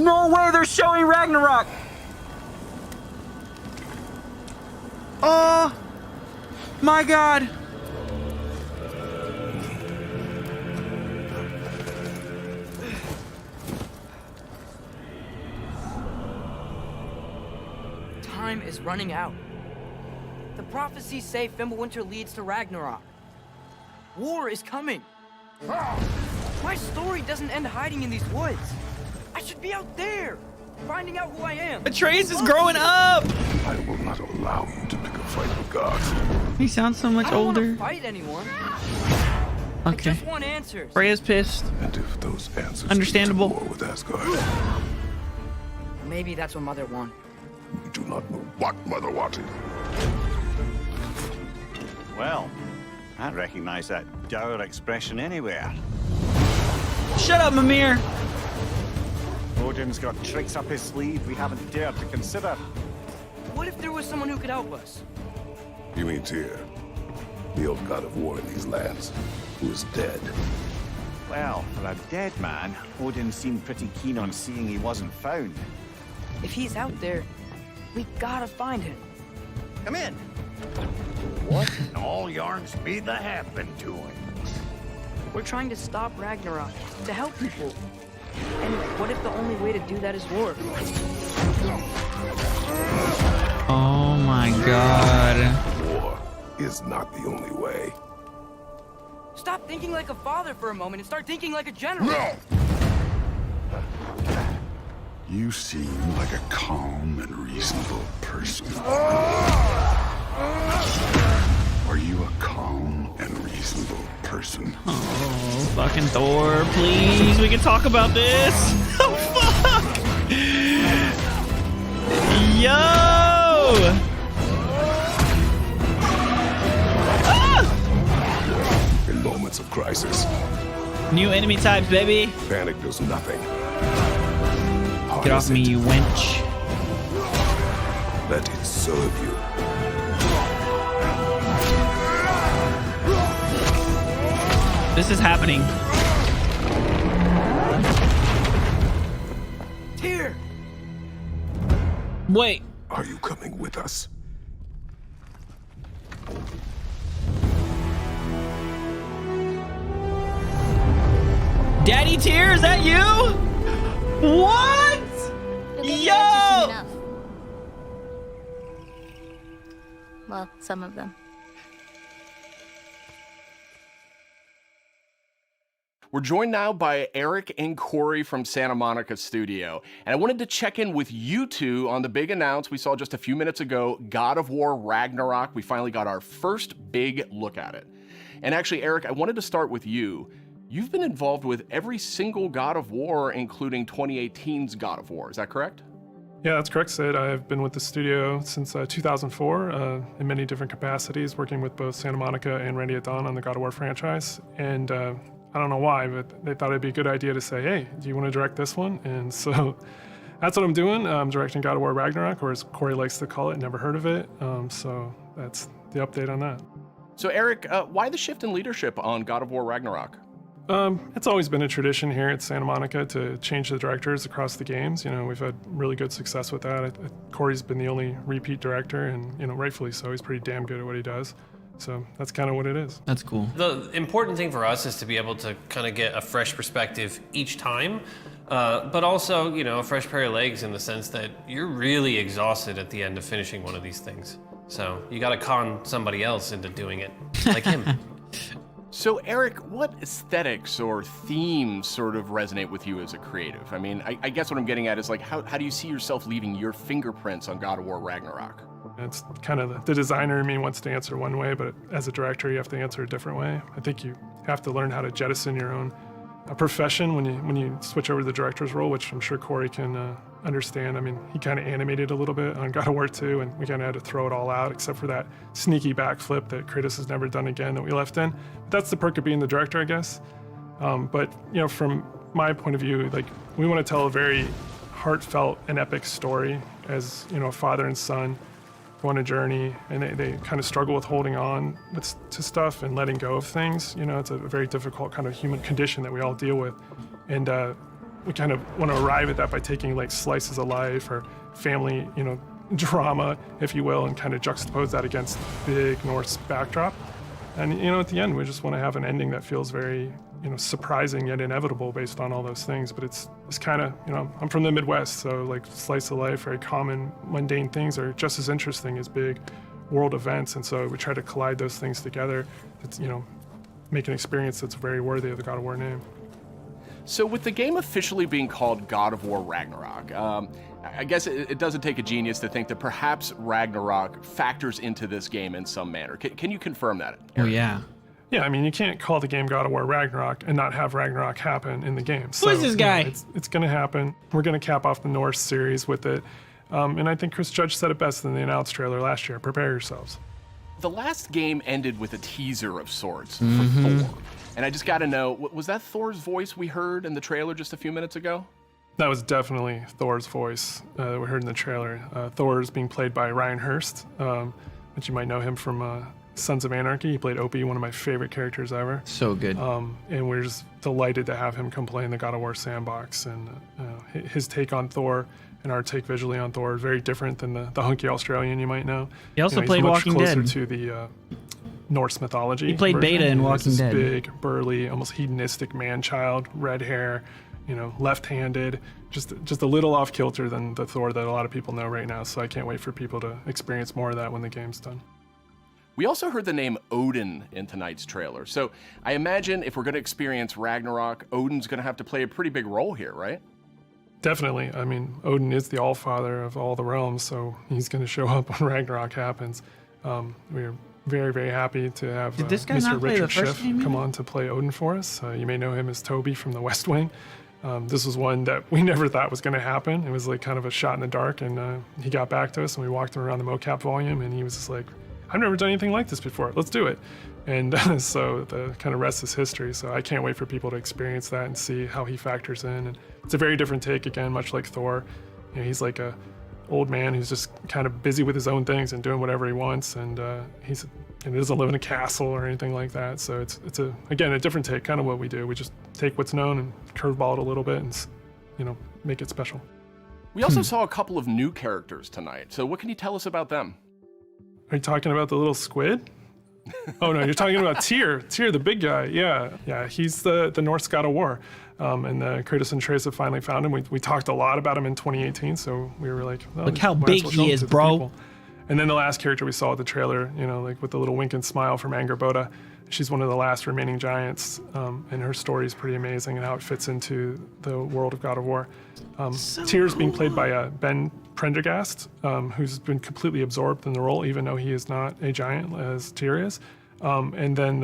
No way they're showing Ragnarok! Oh my god! Time is running out. The prophecies say Fimbulwinter leads to Ragnarok. War is coming. My story doesn't end hiding in these woods. I should be out there, finding out who I am. Atreus is growing up! I will not allow you to pick a fight with gods. He sounds so much I don't older. want to fight anyone. I Okay. just want answers. Freya's pissed. And if those answers Understandable. lead to war with Asgard, Maybe that's what Mother wanted. we do not know what Mother wanted. Well, I recognize that dour expression anywhere. Shut up, Mimir! Odin's got tricks up his sleeve we haven't dared to consider. What if there was someone who could help us? You mean Tyr, the old god of war in these lands, who is dead? Well, for a dead man, Odin seemed pretty keen on seeing he wasn't found. If he's out there, we gotta find him. Come in. What in all yarns be the happen to him? We're trying to stop Ragnarok, to help people. And what if the only way to do that is war? Oh my god. War is not the only way. Stop thinking like a father for a moment and start thinking like a general. No! You seem like a calm and reasonable person. Are you a calm and reasonable person? Oh, fucking Thor, please, we can talk about this. Oh, fuck! Yo! Ah! In moments of crisis, New enemy types, baby. panic does nothing. Get off me, you wench. Let it serve you. This is happening. Tyr! Wait. Are you coming with us? Daddy Tyr, is that you? What? You'll get your Yo! answers soon enough. Well, some of them. We're joined now by Eric and Corey from Santa Monica Studio. And I wanted to check in with you two on the big announce we saw just a few minutes ago, God of War Ragnarok. We finally got our first big look at it. And actually, Eric, I wanted to start with you. You've been involved with every single God of War, including 2018's God of War. Is that correct? Yeah, that's correct, Sid. I've been with the studio since 2004 in many different capacities, working with both Santa Monica and Randy at Dawn on the God of War franchise. And I don't know why, but they thought it'd be a good idea to say, hey, do you want to direct this one? And so that's what I'm doing. I'm directing God of War Ragnarok, or as Corey likes to call it, never heard of it. So that's the update on that. So Eric, why the shift in leadership on God of War Ragnarok? It's always been a tradition here at Santa Monica to change the directors across the games. You know, we've had really good success with that. Corey's been the only repeat director, and, you know, rightfully so. He's pretty damn good at what he does. So that's kind of what it is. That's cool. The important thing for us is to be able to kind of get a fresh perspective each time, but also, you know, a fresh pair of legs in the sense that you're really exhausted at the end of finishing one of these things. So you got to con somebody else into doing it, like him. So Eric, what aesthetics or themes sort of resonate with you as a creative? I mean, I guess what I'm getting at is like, how do you see yourself leaving your fingerprints on God of War Ragnarok? It's kind of the designer in me wants to answer one way, but as a director, you have to answer a different way. I think you have to learn how to jettison your own profession when you switch over to the director's role, which I'm sure Corey can understand. I mean, he kind of animated a little bit on God of War 2, and we kind of had to throw it all out, except for that sneaky backflip that Kratos has never done again that we left in. But that's the perk of being the director, I guess. But, you know, from my point of view, like, we want to tell a very heartfelt and epic story as, you know, a father and son go on a journey, and they kind of struggle with holding on to stuff and letting go of things. You know, it's a very difficult kind of human condition that we all deal with. And we kind of want to arrive at that by taking like slices of life or family, drama, if you will, and kind of juxtapose that against big Norse backdrop. And, at the end, we just want to have an ending that feels very, surprising yet inevitable based on all those things. But it's kind of, I'm from the Midwest, so like slice of life, very common, mundane things are just as interesting as big world events. And so we try to collide those things together. It's, make an experience that's very worthy of the God of War name. So with the game officially being called God of War Ragnarok, I guess it doesn't take a genius to think that perhaps Ragnarok factors into this game in some manner. Can you confirm that, Oh, Eric? yeah. Yeah, I mean, you can't call the game God of War Ragnarok and not have Ragnarok happen in the game. So, Who is this guy? It's going to happen. We're going to cap off the Norse series with it. And I think Chris Judge said it best in the announced trailer last year. Prepare yourselves. The last game ended with a teaser of sorts for Thor. And I just got to know, was that Thor's voice we heard in the trailer just a few minutes ago? That was definitely Thor's voice that we heard in the trailer. Thor is being played by Ryan Hurst, which you might know him from Sons of Anarchy. He played Opie, one of my favorite characters ever. So good. And we're just delighted to have him come play in the God of War sandbox. And his take on Thor and our take visually on Thor is very different than the hunky Australian you might know. He also he's played much Walking closer Dead. to the Norse mythology. He played version. Beta in He's Walking this Dead. Big, burly, almost hedonistic man-child, red hair, left-handed, just a little off kilter than the Thor that a lot of people know right now. So I can't wait for people to experience more of that when the game's done. We also heard the name Odin in tonight's trailer. So I imagine if we're going to experience Ragnarok, Odin's going to have to play a pretty big role here, right? Definitely. I mean, Odin is the Allfather of all the realms, so he's going to show up when Ragnarok happens. We're very, very happy to have Did this guy Mr. not play the Richard first Schiff game come yet? on to play Odin for us. You may know him as Toby from The West Wing. This was one that we never thought was going to happen. It was like kind of a shot in the dark, and he got back to us, and we walked him around the mocap volume, and he was just like, I've never done anything like this before. Let's do it. And so the kind of rest is history. So I can't wait for people to experience that and see how he factors in. And it's a very different take, again, much like Thor. He's like a old man who's just kind of busy with his own things and doing whatever he wants. And he doesn't live in a castle or anything like that. So it's again, a different take, kind of what we do. We just take what's known and curveball it a little bit and, make it special. We also saw a couple of new characters tonight. So what can you tell us about them? Are you talking about the little squid? Oh no, you're talking about Tyr, the big guy. Yeah, he's the Norse God of War. And Kratos and Atreus have finally found him. We talked a lot about him in 2018, so we were like, Look how might as big well show he him is, to the bro. people. And then the last character we saw at the trailer, like with the little wink and smile from Angerboda, she's one of the last remaining giants, and her story is pretty amazing and how it fits into the world of God of War. Tyr's being played by Ben Prendergast, who's been completely absorbed in the role, even though he is not a giant as Tyr is. And then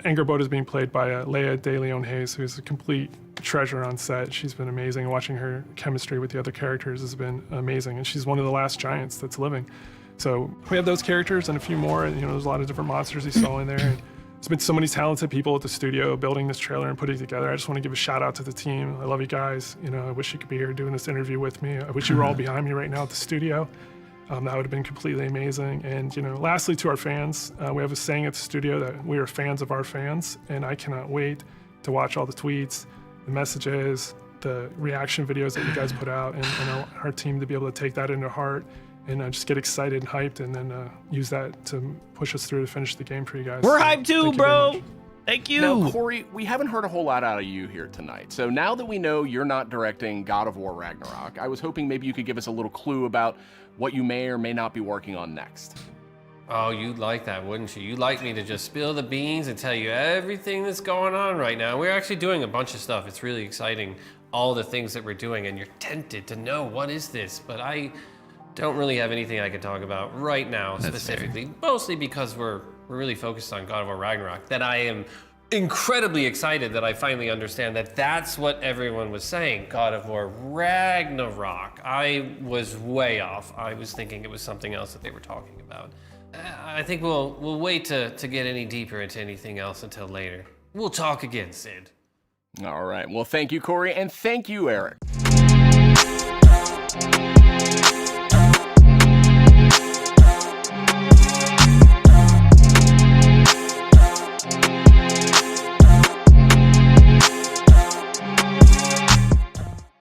Angerboda is being played by Leia De Leon Hayes, who's a complete treasure on set. She's been amazing. Watching her chemistry with the other characters has been amazing, and she's one of the last giants that's living. So we have those characters and a few more. There's a lot of different monsters you saw in there. And there's been so many talented people at the studio building this trailer and putting it together. I just want to give a shout out to the team. I love you guys. I wish you could be here doing this interview with me. I wish you were all behind me right now at the studio. That would have been completely amazing. And lastly, to our fans, we have a saying at the studio that we are fans of our fans, and I cannot wait to watch all the tweets, the messages, the reaction videos that you guys put out, and our team to be able to take that into heart and just get excited and hyped, and then use that to push us through to finish the game for you guys. We're So, hyped too, thank you very bro. much. Thank you. Now, Corey, we haven't heard a whole lot out of you here tonight. So now that we know you're not directing God of War Ragnarok, I was hoping maybe you could give us a little clue about what you may or may not be working on next. Oh, you'd like that, wouldn't you? You'd like me to just spill the beans and tell you everything that's going on right now. We're actually doing a bunch of stuff. It's really exciting, all the things that we're doing, and you're tempted to know what is this, but I don't really have anything I can talk about right now specifically, mostly because we're really focused on God of War Ragnarok, that I am incredibly excited that I finally understand that that's what everyone was saying, God of War Ragnarok. I was way off. I was thinking it was something else that they were talking about. I think we'll wait to get any deeper into anything else until later. We'll talk again, Sid. All right. Well, thank you, Corey, and thank you, Eric.